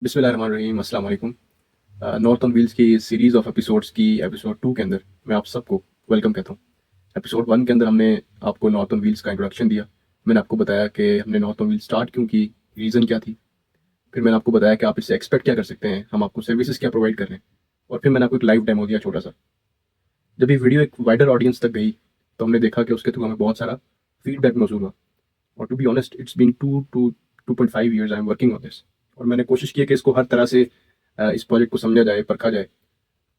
बिस्मिल्लाहिर्रहमानिर्रहीम, अस्सलाम वालेकुम। नॉर्थ ऑन व्हील्स की सीरीज़ ऑफ एपिसोड्स की एपिसोड 2 के अंदर मैं आप सबको वेलकम कहता हूँ। एपिसोड 1 के अंदर हमने आपको नॉर्थ ऑन व्हील्स का इंट्रोडक्शन दिया। मैंने आपको बताया कि हमने नॉर्थ ऑन व्हील्स स्टार्ट क्यों की, रीज़न क्या थी। फिर मैंने आपको बताया कि आप इससे एक्सपेक्ट क्या कर सकते हैं, हम आपको सर्विसेज क्या प्रोवाइड कर रहे हैं। और फिर मैंने आपको एक लाइव डेमो दिया छोटा सा। जब ये वीडियो एक वाइडर ऑडियंस तक गई तो हमने देखा कि उसके थ्रू हमें बहुत सारा फीडबैक मौसूल हुआ। और to be honest, it's been 2.5 years I am working on this. और मैंने कोशिश की है कि इसको हर तरह से इस प्रोजेक्ट को समझा जाए, परखा जाए,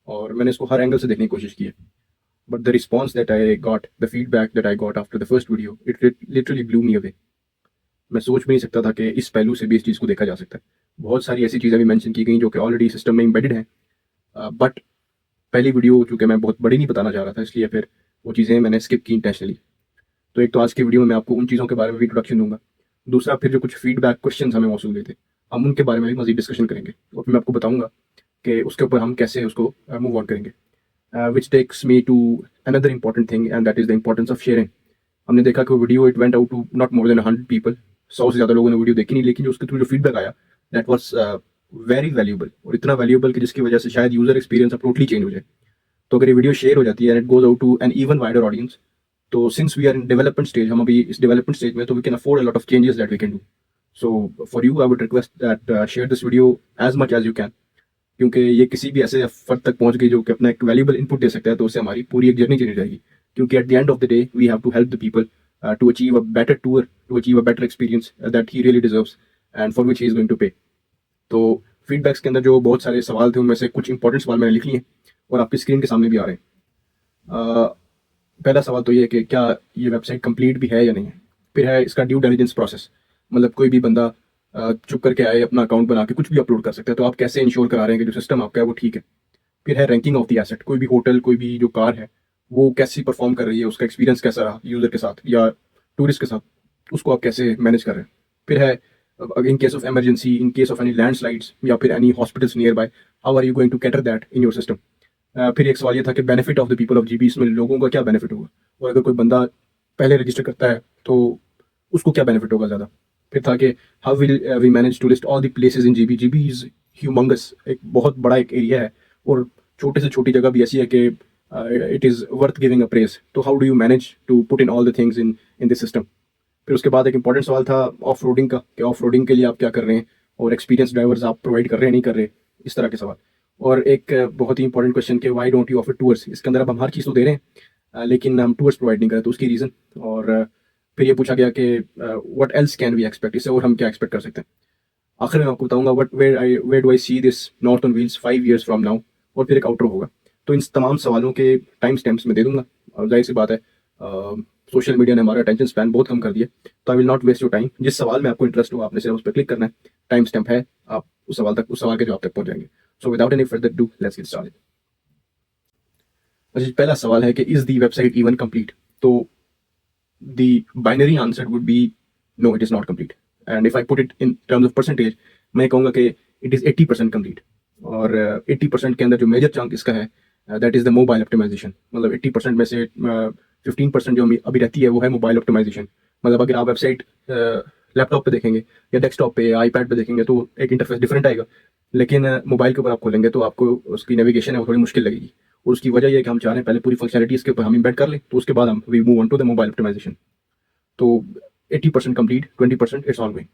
और मैंने इसको हर एंगल से देखने की कोशिश की है। But the response that I got, the feedback that I got after the first video, it literally blue me away. मैं सोच भी नहीं सकता था कि इस पहलू से भी इस चीज़ को देखा जा सकता है। बहुत सारी ऐसी चीज़ें भी मेंशन की गई जो कि ऑलरेडी सिस्टम में एम्बेडेड हैं। बट पहली वीडियो चूँकि मैं बहुत बड़ी नहीं बताना चाह रहा था, इसलिए फिर वो चीज़ें मैंने स्किप की इंटेंशनली। तो एक तो आज की वीडियो में मैं आपको उन चीज़ों के बारे में भी इंट्रोडक्शन दूंगा। दूसरा, फिर जो कुछ फीडबैक क्वेश्चन हमें मौसूल हुए थे, हम उनके बारे में भी मजीद डिस्कशन करेंगे। और फिर मैं आपको बताऊंगा कि उसके ऊपर हम कैसे उसको मूव ऑन करेंगे। Which takes me to another important thing, and that is the importance of sharing. हमने देखा कि वो video it went out to not more than 100 people. 100 से ज़्यादा लोगों ने वीडियो देखी नहीं, लेकिन जो उसके थ्रू जो फीडबैक आया, दैट वॉज वेरी वैल्यूबल। और इतना वैल्यूबल कि जिसकी वजह से शायद यूजर एक्सपीरियंस अब टोटली चेंज हो जाए। तो अगर ये वीडियो शेयर हो जाती है and it goes out to an even wider audience, तो since we are in development stage, हम अभी इस डेवलपमेंट स्टेज में, तो we can afford a lot of changes that we can do. So for you I would request that share this video as much as you can, क्योंकि ये किसी भी ऐसे फर्द तक पहुंच गई जो कि अपना एक वैल्यूबल इनपुट दे सकता है, तो उससे हमारी पूरी एक जर्नी चली जाएगी। क्योंकि at the end of the day we have to help the people to achieve a better tour, to achieve a better experience that he really deserves and for which he is going to pay. तो feedbacks के अंदर जो बहुत सारे सवाल थे, उनमें से कुछ इंपॉर्टेंट सवाल मैंने लिख लिए और आपकी स्क्रीन के सामने भी आ रहे हैं। पहला सवाल तो ये है कि क्या ये वेबसाइट कंप्लीट भी है या नहीं है। फिर है इसका ड्यू डिलिजेंस प्रोसेस, मतलब कोई भी बंदा चुप करके आए, अपना अकाउंट बना के कुछ भी अपलोड कर सकता है, तो आप कैसे इंश्योर करा रहे हैं कि जो सिस्टम आपका है वो ठीक है। फिर है रैंकिंग ऑफ द एसेट, कोई भी होटल, कोई भी जो कार है, वो कैसी परफॉर्म कर रही है, उसका एक्सपीरियंस कैसा रहा यूज़र के साथ या टूरिस्ट के साथ, उसको आप कैसे मैनेज कर रहे हैं। फिर है in case of emergency, in case of any landslides या फिर any hospitals near by, how are you going to cater that in your system. फिर एक सवाल ये था कि benefit of the people of GB, इसमें लोगों का क्या बेनिफिट होगा, और अगर कोई बंदा पहले रजिस्टर करता है तो उसको क्या बेनिफिट होगा ज़्यादा। फिर था कि how will we manage to list all the places in GB. GB is humongous, एक बहुत बड़ा एक एरिया है, और छोटे से छोटी जगह भी ऐसी है कि it is worth giving a praise. तो how do you manage to put in all the things in in this system. फिर उसके बाद एक इंपॉर्टेंट सवाल था ऑफ रोडिंग का, कि ऑफ रोडिंग के लिए आप क्या कर रहे हैं, और एक्सपीरियंस ड्राइवर्स आप प्रोवाइड कर रहे हैं नहीं कर रहे, इस तरह के सवाल। और एक बहुत ही इंपॉर्टेंट क्वेश्चन कि why don't you offer tours. इसके अंदर अब हम हर चीज़ तो दे रहे हैं, लेकिन हम टूर्स प्रोवाइड नहीं कर रहे, तो उसकी रीज़न। और फिर ये पूछा गया कि what else can we expect, इससे और हम क्या एक्सपेक्ट कर सकते हैं। आखिर में मैं आपको बताऊंगा what where do I see this north on wheels 5 years from now, और फिर एक आउटरो होगा। तो इन तमाम सवालों के टाइम स्टैम्प्स में दे दूंगा। और जाहिर सी बात है, सोशल मीडिया ने हमारा अटेंशन स्पैन बहुत कम कर दिया, तो I will not waste your time. जिस सवाल में आपको इंटरेस्ट हो, आपने सिर्फ उस पर क्लिक करना है, टाइम स्टैम्प है, आप उस सवाल के जवाब तक पहुंच जाएंगे। So without any further do, let's get started. अच्छा, पहला सवाल है कि is the website even complete. तो the binary answer would be no, it is not complete. And if I put it in terms of percentage, मैं कहूँगा कि it is 80% complete. और 80% के अंदर जो मेजर चंक इसका है, that is the mobile optimisation. मतलब 80% में से 15% जो अभी रहती है वो है मोबाइल ऑप्टिमाइजेशन। मतलब अगर आप वेबसाइट लैपटॉप पे देखेंगे या डेस्कटॉप पे या आईपैड पे देखेंगे तो एक इंटरफेस डिफरेंट आएगा, लेकिन मोबाइल के ऊपर आप खोलेंगे तो आपको उसकी नेविगेशन है वो थोड़ी मुश्किल लगेगी। और उसकी वजह यह है कि हम चाह रहे हैं पहले पूरी फंक्शनलिटी इसके ऊपर हम इम्बेड कर लें, तो उसके बाद हम we move on to the mobile optimisation. तो 80% complete, 20% it's ongoing.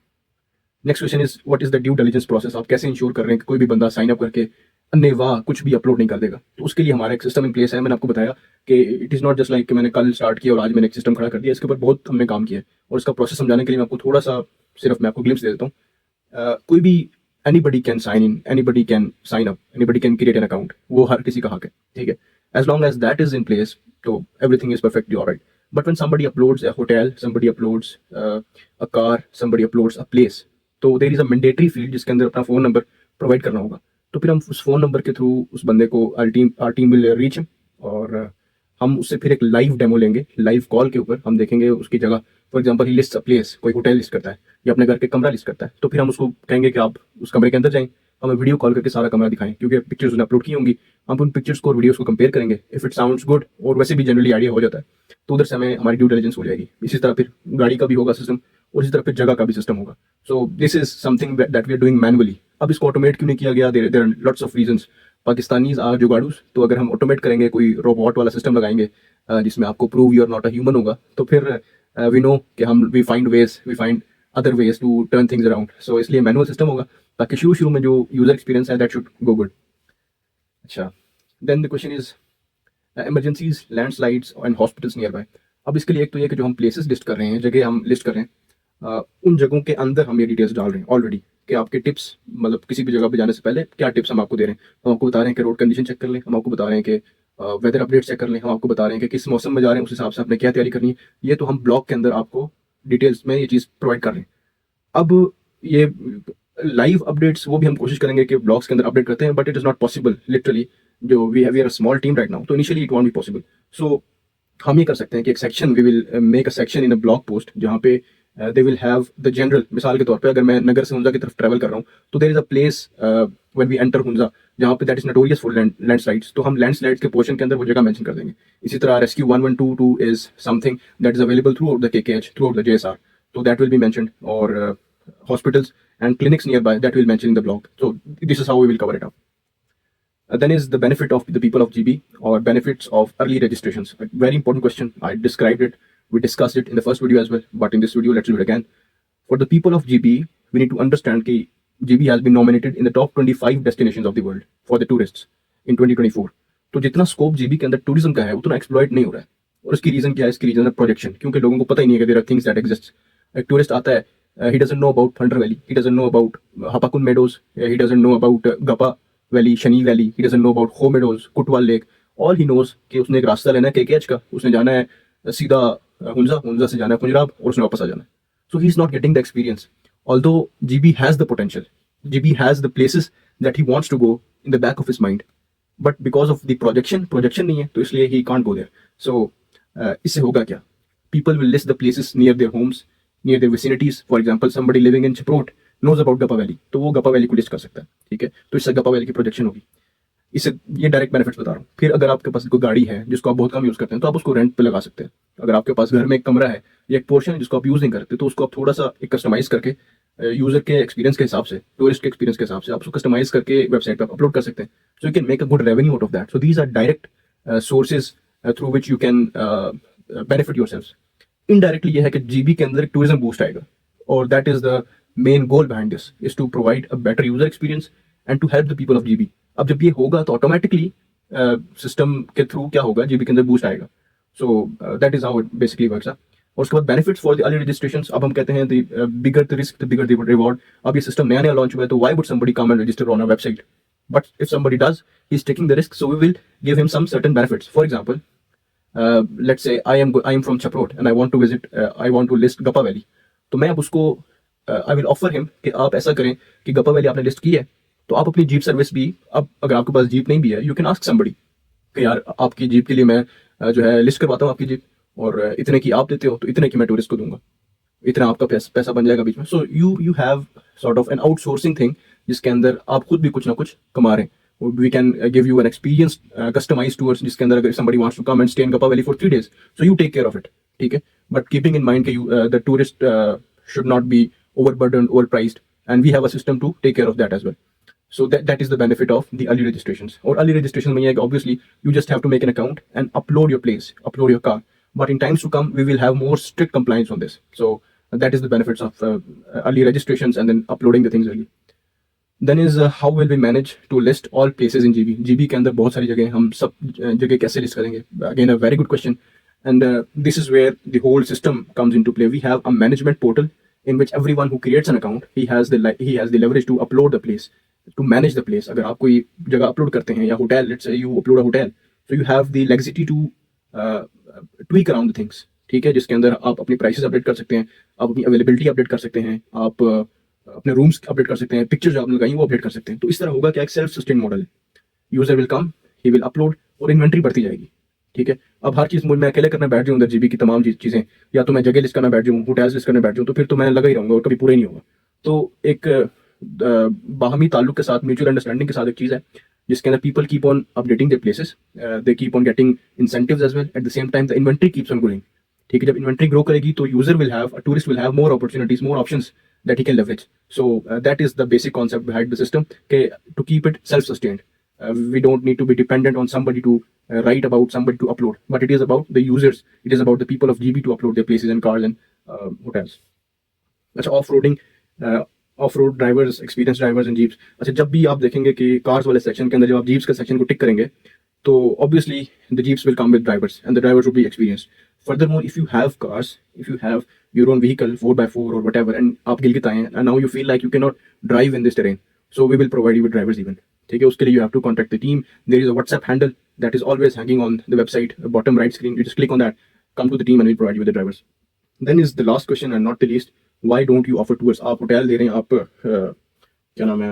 Next question is what is the due diligence process. आप कैसे इंश्योर कर रहे हैं कि कोई भी बंदा साइन अप करके अन्य वाह कुछ भी अपलोड नहीं कर देगा। तो उसके लिए हमारा एक सिस्टम इन प्लेस है। मैंने आपको बताया कि it is not just like कि मैंने कल स्टार्ट किया और आज मैंने एक सिस्टम खड़ा कर दिया। इसके ऊपर बहुत हमने काम किया है, और इसका प्रोसेस समझाने के लिए मैं आपको थोड़ा सा सिर्फ मैं आपको ग्लिम्स दे देता हूँ। कोई भी anybody can sign in, anybody can sign up, anybody can create an account, वो हर किसी का हक है, ठीक है। As long as that is in place, तो everything is perfectly alright. But when somebody uploads a hotel, somebody uploads a car, somebody uploads a place, तो there is a mandatory field जिसके अंदर अपना फ़ोन नंबर प्रोवाइड करना होगा। तो फिर हम उस फ़ोन नंबर के थ्रू उस बंदे को आर टीम विल रीच, और हम उससे फिर एक लाइव डेमो लेंगे। लाइव कॉल के ऊपर हम देखेंगे उसकी जगह, for example he list a place, कोई होटल लिस्ट करता है या अपने घर के कमरा लिस्ट करता है, तो फिर हम उसको कहेंगे कि आप उस कमरे के अंदर जाएं, हमें वीडियो कॉल करके सारा कमरा दिखाएं, क्योंकि पिक्चर्स उसने अपलोड की होंगी। हम उन पिक्चर्स को और वीडियोस को कंपेयर करेंगे, इफ इट साउंड्स गुड, और वैसे भी जनरली आइडिया हो जाता है, तो उधर से हमें हमारी ड्यू डिलिजेंस हो जाएगी। इसी तरह फिर गाड़ी का भी होगा सिस्टम, और इसी तरह फिर जगह का भी सिस्टम होगा। So this is something that we are doing manually अब इसको ऑटोमेट क्यों नहीं किया गया? There are lots of reasons. Pakistanis are जुगाड़ूस, तो अगर हम ऑटोमेट करेंगे, कोई रोबोट वाला सिस्टम लगाएंगे जिसमें आपको prove you are not a human होगा, तो फिर वी नो कि हम we find other ways to turn things around. So इसलिए मैनुअल सिस्टम होगा, ताकि शुरू में जो यूजर एक्सपीरियंस है दैट शुड गो गुड। अच्छा, then the question is emergencies, landslides and hospitals near by. अब इसके लिए एक तो ये कि जो हम प्लेसेस लिस्ट कर रहे हैं, जगह हम लिस्ट कर रहे हैं, उन जगहों के अंदर हम ये डिटेल्स डाल रहे हैं ऑलरेडी कि आपके टिप्स, मतलब किसी भी जगह पे जाने से पहले क्या टिप्स हम आपको दे रहे हैं। हम आपको बता रहे हैं कि रोड कंडीशन चेक कर लें, हम आपको बता रहे हैं कि वेदर अपडेट चेक कर लें, हम आपको बता रहे हैं कि किस मौसम में जा रहे हैं, उस हिसाब से आपने क्या तैयारी करनी है। ये तो हम ब्लॉग के अंदर आपको डिटेल्स में ये चीज़ प्रोवाइड कर रहे हैं। अब ये लाइव अपडेट्स वो भी हम कोशिश करेंगे कि ब्लॉग्स के अंदर अपडेट करते हैं, but it is not possible literally. जो we have a small team right now, तो initially it won't be possible. So हम ये कर सकते हैं कि एक section, we will make a section in a blog post, जहाँ पे they will have the general. मिसाल के तौर पे अगर मैं नगर से हुंजा की तरफ ट्रैवल कर रहा हूँ, तो there is a place when we enter Hunza, जहाँ पे that is notorious for landslides, तो हम लैंडस्लाइड्स के पोर्शन के अंदर वो जगह मेंशन कर देंगे। इसी तरह rescue 1122 is something that is available throughout the KKH, throughout the JSR, तो दैट विल बी मेंशनड, और hospitals and clinics nearby that we'll mention in the blog. So this is how we will cover it up. Then is the benefit of the people of GB, or benefits of early registrations. A very important question. I described it. We discussed it in the first video as well, but in this video, let's do it again. For the people of GB, we need to understand that GB has been nominated in the top 25 destinations of the world for the tourists in 2024. तो जितना scope GB के अंदर tourism का है उतना exploit नहीं हो रहा है। और उसकी रीजन क्या है? इसकी रीजन है प्रोजेक्शन, क्योंकि लोगों को पता ही नहीं है कि there are things that exist. एक टूरिस्ट आता है, he doesn't know about Thunder Valley, he doesn't know about Hapakun Meadows, he doesn't know about Gapa Valley, Shani Valley, he doesn't know about Ho Meadows, Kutwal Lake. All he knows कि उसने एक रास्ता लेना है केकेएच का, उसने जाना है सीधा हुंजा से जाना है पंजाब, और उसने वापस आ जाना है। So he is not getting the experience. Although GB has the potential, GB has the places that he wants to go in the back of his mind, but because of the projection नहीं है, तो इसलिए he can't go there. So इससे होगा क्या? People will list the places near their homes, near their vicinities. For example, somebody living in Chiprot knows about Gapa Valley, तो वो गपा valley को लिस्ट कर सकता है, ठीक है। तो इससे गपा वैली की प्रोजेक्शन होगी। इससे ये डायरेक्ट बेनिफिट्स बता रहा हूँ। फिर अगर आपके पास कोई गाड़ी है जिसको आप बहुत कम यूज़ करते हैं, तो आप उसको रेंट पे लगा सकते हैं। अगर आपके पास घर में एक कमरा है या एक पोर्शन है जिसको आप यूज़ नहीं करते, तो उसको आप थोड़ा सा एक कस्टमाइज करके यूजर के एक्सपीरियंस के हिसाब से, टूरिस्ट के एक्सपीरियंस के हिसाब से आप उसको कस्टमाइज करके वेबसाइट पर अपलोड कर सकते हैं। So you can make a good revenue out of that. So these are direct sources through which you can benefit yourself. Indirectly ये है कि जीबी के अंदर एक टूरिज्म बूस्ट आएगा, और that is the main goal behind this, is to provide a better user experience and to help the people of GB. अब जब ये होगा तो ऑटोमेटिकली सिस्टम के थ्रू क्या होगा, जीबी के अंदर बूस्ट आएगा। So that is how it basically works. और उसके बाद benefits for the early registration. अब हम कहते हैं the bigger the risk the bigger the reward. अब ये सिस्टम नया लॉन्च हुआ है, तो why would somebody come and register on a website? But if somebody does, he is taking the risk, so we will give him some certain benefits. For example, let's say I am from Chaprot and I want to visit, I want to list Gapa Valley, तो मैं अब उसको I will offer him कि आप ऐसा करें कि गपा valley आपने लिस्ट की है, तो आप अपनी जीप सर्विस भी, अब अगर आपके पास जीप नहीं भी है, यू कैन आस्क समबडी कि यार आपकी जीप के लिए मैं जो है लिस्ट करवाता हूँ आपकी जीप, और इतने की आप देते हो तो इतने की मैं टूरिस्ट को दूंगा, इतना आपका पैसा बन जाएगा बीच में। So you have sort of an outsourcing thing, जिसके अंदर आप खुद भी कुछ ना कुछ कमा रहे हैं। We can give you an experienced customized tours, जिसके अंदर अगर somebody wants to come and stay in Gapa Valley for 3 days, so you take care of it, ठीक है। But keeping in mind that the tourist should not be overburdened, overpriced, and we have a system to take care of that as well. So that is the benefit of the early registrations. और early registration में ये है कि obviously you just have to make an account and upload your place, upload your car. But in times to come, we will have more strict compliance on this. So that is the benefits of early registrations and then uploading the things early. Then is how will we manage to list all places in GB? GB के अंदर बहुत सारी जगह, हम सब जगह कैसे list करेंगे? Again, a very good question. And this is where the whole system comes into play. We have a management portal in which everyone who creates an account, he has the leverage to upload the place, to manage the place. अगर आप कोई जगह upload करते हैं, या hotel, let's say you upload a hotel, so you have the legacy to tweak around the things, ठीक है, जिसके अंदर आप अपनी प्राइसेस अपडेट कर सकते हैं, आप अपनी अवेलेबिलिटी अपडेट कर सकते हैं, आप अपने रूम्स अपडेट कर सकते हैं, पिक्चर जो आपने लगाई वो अपडेट कर सकते हैं। तो इस तरह होगा क्या, एक सेल्फ सस्टेन मॉडल है। User will come, he will upload, और इन्वेंट्री बढ़ती जाएगी, ठीक है। अब हर चीज़ मैं अकेले करना बैठ जाऊँ, जीबी की तमाम चीज़ें, या तो मैं जगह लिस्ट करना बैठ जाऊँ, होटल्स लिस्ट करना बैठ जाऊँ, तो फिर तो मैं लगा ही रहूँगा और कभी पूरा ही नहीं होगा। तो एक बाहमी ताल्लुक के साथ, म्यूचुअल अंडरस्टैंडिंग के साथ एक चीज़ है, जिसके अंदर people keep on updating the places, they keep on getting incentives as well, at the same time the inventory keeps on growing, ठीक है। जब इन्वेंट्री ग्रो करेगी तो user will have, tourist will have more opportunities, more options that he can leverage. So that is the basic concept behind the system, okay, to keep it self-sustained. We don't need to be dependent on somebody to write about, somebody to upload, but it is about the users, it is about the people of GB to upload their places and cars and hotels. अच्छा, of road drivers, experience drivers and jeeps. अच्छा, जब भी आप देखेंगे कि cars वाले section के अंदर जब आप जीप्स के सेक्शन को टिक करेंगे तो obviously the jeeps will come with drivers and the drivers will be experienced. Furthermore, if you have cars, if you have your own vehicle 4x4 or whatever, and आप गिलगित आए हैं and now you feel like you cannot drive in this terrain, so we will provide you with drivers even. ठीक है, उसके लिए you have to contact the team. There is a WhatsApp handle that is always hanging on the website, bottom right screen. You just click on that, come to the team and we'll provide you with the drivers. Then is the last question and not the least, why don't you offer tours? आप hotel दे रहे हैं, आप क्या नाम है,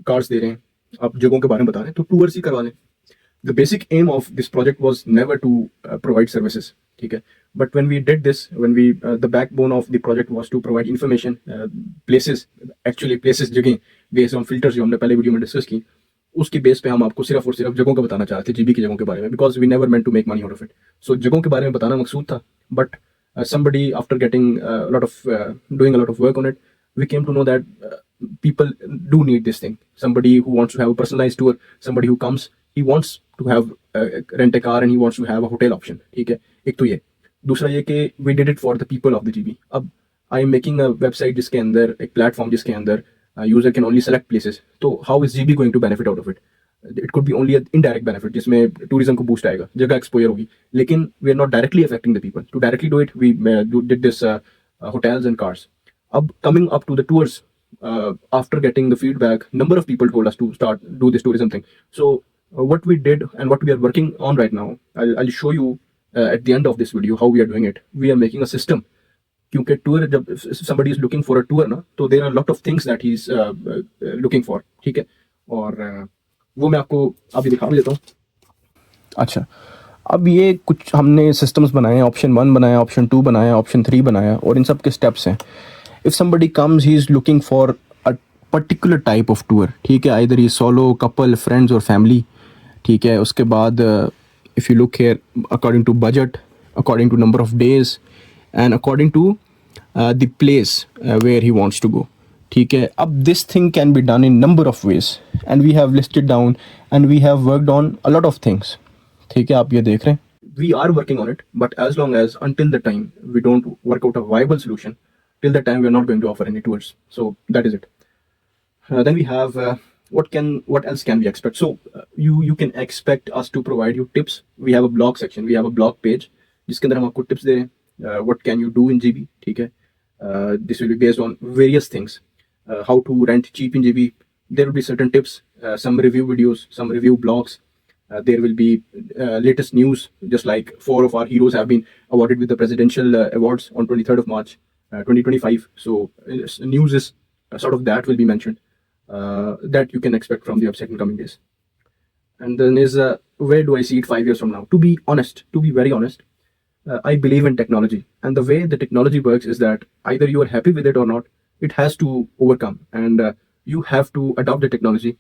cars दे रहे हैं, आप जगहों के बारे में बता रहे हैं, तो टूर्स ही करवा लें. The basic aim of this project was never to provide services, ठीक है, but when we did this, when we the backbone of the project was to provide information, places, actually places, जगह based on filters जो हमने पहले video में discuss की, उसकी base पे हम आपको सिर्फ और सिर्फ जगहों का बताना चाहते थे, जीबी की जगहों के बारे में, because we never meant to make money out of it. So जगहों के बारे में बताना मकसूद था, but somebody after getting doing a lot of work on it, we came to know that people do need this thing. Somebody who wants to have a personalized tour, somebody who comes, he wants to have rent a car and he wants to have a hotel option. ठीक है, एक तो ये. दूसरा ये कि we did it for the people of the GB. अब I am making a website जिसके अंदर एक प्लेटफॉर्म जिसके अंदर user can only select places. तो how is GB going to benefit out of it? It could be only an indirect benefit जिसमें tourism को boost आएगा, जगह exposure होगी, लेकिन we are not directly affecting the people. To directly do it, we did this hotels and cars. अब coming up to the tours, after getting the feedback, number of people told us to do this tourism thing. So what we did and what we are working on right now, I'll show you at the end of this video how we are doing it. We are making a system. क्योंकि tour जब somebody is looking for a tour ना, तो there are a lot of things that he is looking for, ठीक है, और वो मैं आपको अभी दिखा भी देता हूँ. अच्छा, अब ये कुछ हमने सिस्टम्स बनाए हैं, ऑप्शन 1 बनाया, ऑप्शन 2 बनाया, ऑप्शन 3 बनाया, और इन सब के स्टेप्स हैं. If somebody comes he is looking for a particular type of tour, ठीक है, either he solo, couple, friends और फैमिली, ठीक है. उसके बाद if you look here, according to budget, according to number of days and according to the place where he wants to go, ठीक है. अब this thing can be done in number of ways and we have listed down and we have worked on a lot of things, ठीक है. आप ये देख रहे हैं, we are working on it, but as long as until the time we don't work out a viable solution, till that time we are not going to offer any tours. So that is it. Then we have what else can we expect? So you can expect us to provide you tips. We have a blog section, we have a blog page जिसके अंदर हम आपको tips दे रहे हैं. What can you do in GB, ठीक है. This will be based on various things. How to rent cheap in GB. There will be certain tips, some review videos, some review blogs. There will be latest news, just like 4 of our heroes have been awarded with the presidential awards on 23rd of March 2025. So news is sort of that will be mentioned, that you can expect from the website in coming days. And then is where do I see it 5 years from now? To be honest, to be very honest, I believe in technology, and the way the technology works is that either you are happy with it or not, it has to overcome, and you have to adopt the technology.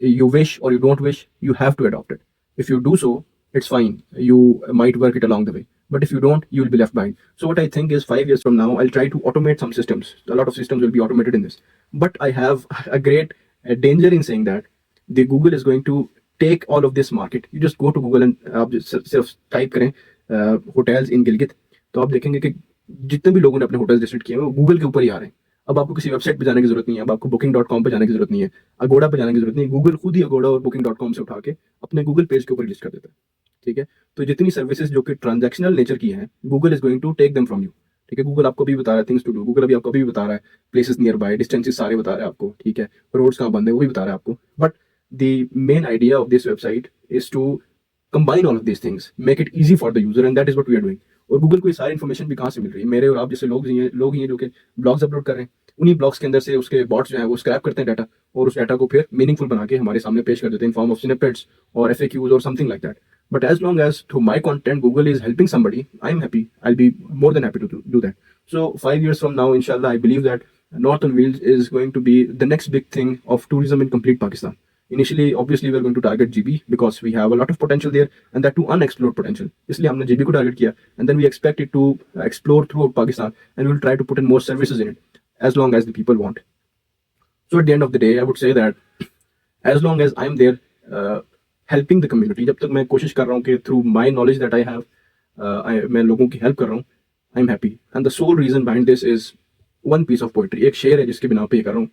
You wish or you don't wish, you have to adopt it. If you do so, it's fine, you might work it along the way, but if you don't, you will be left behind. So what I think is 5 years from now, I'll try to automate some systems. A lot of systems will be automated in this, but I have a great danger in saying that the Google is going to take all of this market. You just go to Google and आप सिर्फ type करें hotels इन गिलगित, तो आप देखेंगे कि जितने भी लोगों ने अपने होटल्स लिस्ट किए हैं वो गूगल के ऊपर ही आ रहे हैं. अब आपको किसी वेबसाइट पे जाने की जरूरत नहीं है, अब आपको booking.com पे जाने की जरूरत नहीं है, अगोड़ा पे जाने की जरूरत नहीं है. गूगल खुद ही अगोड़ा और booking.com से उठा के अपने गूगल पेज के ऊपर लिस्ट कर देता है, ठीक है. तो जितनी सर्विसेज जो कि ट्रांजैक्शनल नेचर की हैं, Google is going to take them from you, ठीक है. गूगल आपको भी बता रहा है थिंग्स टू डू, गूगल अभी आपको भी बता रहा है प्लेसेस नियर बाय, डिस्टेंसेस सारे बता रहा है आपको, ठीक है. रोड्स कहाँ बंद है वो भी बता रहा है आपको. But the main idea of this website is to combine all of these things, make it easy for the user, and that is what we are doing. और गूगल को ये सारी इन्फॉर्मेशन भी कहाँ से मिल रही है? मेरे और आप जैसे लोग ही हैं जो कि ब्लॉग्स अपलोड कर रहे हैं. उन्हीं ब्लॉग्स के अंदर से उसके बॉट्स जो हैं वो स्क्रैप करते हैं डाटा, और उस डाटा को फिर मीनिंगफुल बना के हमारे सामने पेश कर देते हैं इन फॉर्म ऑफ स्निपेट्स और FAQs और something like that. But as long as through my content Google is helping somebody, I'm happy. I'll be more than happy to do that. So 5 years from now, inshallah, I believe that North on Wheels is going to be the next big thing of tourism in complete Pakistan. Initially, obviously, we're going to target GB because we have a lot of potential there, and that too unexplored potential. इसलिए हमने GB को target किया, and then we expect it to explore throughout Pakistan, and we'll try to put in more services in it. as long as the people want. So at the end of the day, I would say that as long as I'm there helping the community, जब तक मैं कोशिश कर रहा हूँ कि through my knowledge that I have मैं लोगों की help कर रहा हूँ, I'm happy. And the sole reason behind this is one piece of poetry. एक शेर है जिसके बिना पे ये कर रहा हूँ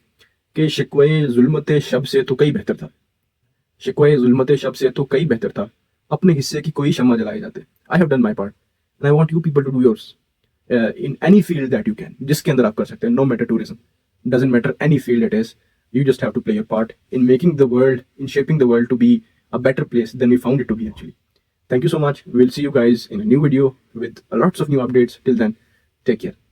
कि शिकवे जुल्मते शब से तो कई बेहतर था, शिकवे जुल्मते शब से तो कई बेहतर था, अपने हिस्से की कोई शम्मा जलाए जाते. I have done my part and I want you people to do yours in any field that you can, जिसके अंदर आप कर सकते हैं. No matter tourism, doesn't matter any field it is. You just have to play your part in making the world, in shaping the world to be a better place than we found it to be actually. Thank you so much. We'll see you guys in a new video with lots of new updates. Till then, take care.